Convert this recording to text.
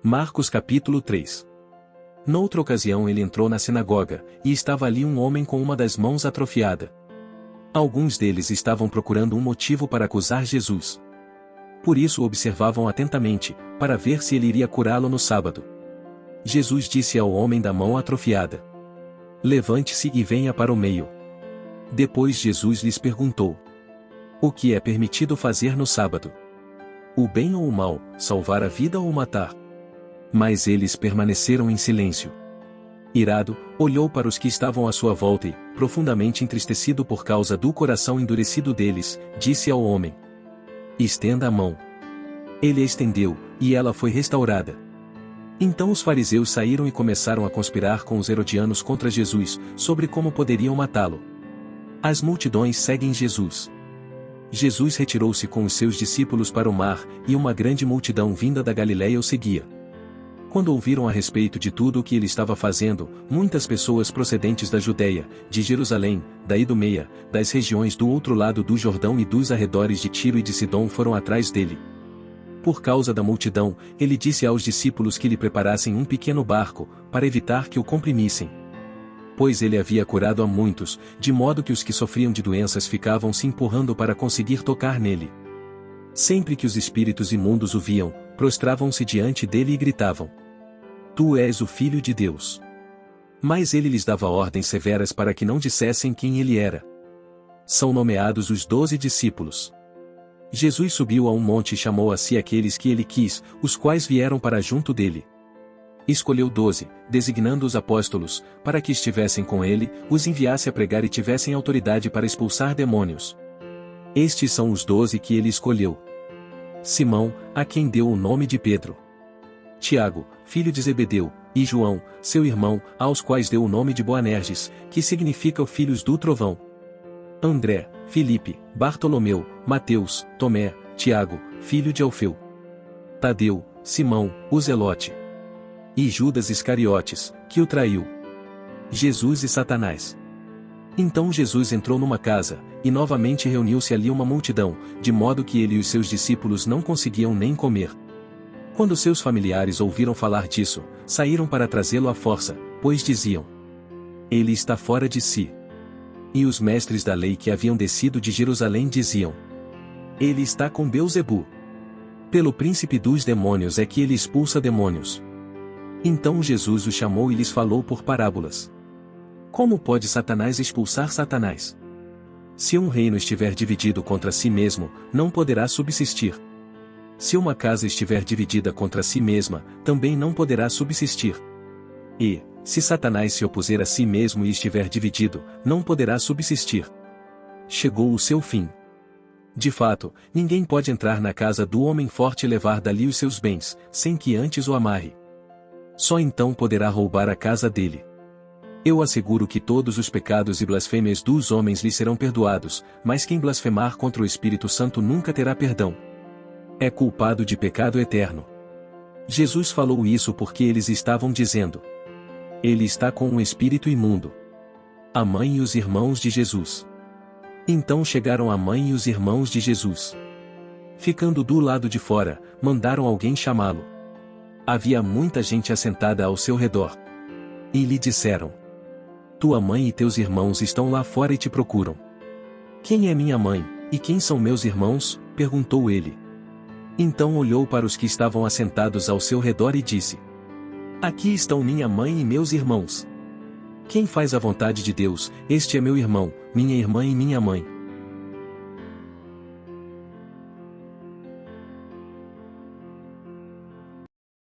Marcos capítulo 3. Noutra ocasião ele entrou na sinagoga, e estava ali um homem com uma das mãos atrofiada. Alguns deles estavam procurando um motivo para acusar Jesus. Por isso o observavam atentamente, para ver se ele iria curá-lo no sábado. Jesus disse ao homem da mão atrofiada: levante-se e venha para o meio. Depois Jesus lhes perguntou: o que é permitido fazer no sábado? O bem ou o mal, salvar a vida ou matar? Mas eles permaneceram em silêncio. Irado, olhou para os que estavam à sua volta e, profundamente entristecido por causa do coração endurecido deles, disse ao homem: estenda a mão. Ele a estendeu, e ela foi restaurada. Então os fariseus saíram e começaram a conspirar com os herodianos contra Jesus, sobre como poderiam matá-lo. As multidões seguem Jesus. Jesus retirou-se com os seus discípulos para o mar, e uma grande multidão vinda da Galiléia o seguia. Quando ouviram a respeito de tudo o que ele estava fazendo, muitas pessoas procedentes da Judeia, de Jerusalém, da Idumeia, das regiões do outro lado do Jordão e dos arredores de Tiro e de Sidom foram atrás dele. Por causa da multidão, ele disse aos discípulos que lhe preparassem um pequeno barco, para evitar que o comprimissem. Pois ele havia curado a muitos, de modo que os que sofriam de doenças ficavam se empurrando para conseguir tocar nele. Sempre que os espíritos imundos o viam, prostravam-se diante dele e gritavam: tu és o Filho de Deus. Mas ele lhes dava ordens severas para que não dissessem quem ele era. São nomeados os 12 discípulos. Jesus subiu a um monte e chamou a si aqueles que ele quis, os quais vieram para junto dele. Escolheu 12, designando os apóstolos, para que estivessem com ele, os enviasse a pregar e tivessem autoridade para expulsar demônios. Estes são os 12 que ele escolheu: Simão, a quem deu o nome de Pedro; Tiago, filho de Zebedeu, e João, seu irmão, aos quais deu o nome de Boanerges, que significa o filhos do trovão; André, Filipe, Bartolomeu, Mateus, Tomé, Tiago, filho de Alfeu, Tadeu, Simão, o Zelote, e Judas Iscariotes, que o traiu. Jesus e Satanás. Então Jesus entrou numa casa, e novamente reuniu-se ali uma multidão, de modo que ele e os seus discípulos não conseguiam nem comer. Quando seus familiares ouviram falar disso, saíram para trazê-lo à força, pois diziam: ele está fora de si. E os mestres da lei que haviam descido de Jerusalém diziam: ele está com Beelzebu. Pelo príncipe dos demônios é que ele expulsa demônios. Então Jesus os chamou e lhes falou por parábolas: como pode Satanás expulsar Satanás? Se um reino estiver dividido contra si mesmo, não poderá subsistir. Se uma casa estiver dividida contra si mesma, também não poderá subsistir. E, se Satanás se opuser a si mesmo e estiver dividido, não poderá subsistir. Chegou o seu fim. De fato, ninguém pode entrar na casa do homem forte e levar dali os seus bens, sem que antes o amarre. Só então poderá roubar a casa dele. Eu asseguro que todos os pecados e blasfêmias dos homens lhe serão perdoados, mas quem blasfemar contra o Espírito Santo nunca terá perdão. É culpado de pecado eterno. Jesus falou isso porque eles estavam dizendo: ele está com um espírito imundo. A mãe e os irmãos de Jesus. Então chegaram a mãe e os irmãos de Jesus. Ficando do lado de fora, mandaram alguém chamá-lo. Havia muita gente assentada ao seu redor. E lhe disseram: tua mãe e teus irmãos estão lá fora e te procuram. Quem é minha mãe, e quem são meus irmãos? Perguntou ele. Então olhou para os que estavam assentados ao seu redor e disse: aqui estão minha mãe e meus irmãos. Quem faz a vontade de Deus, este é meu irmão, minha irmã e minha mãe.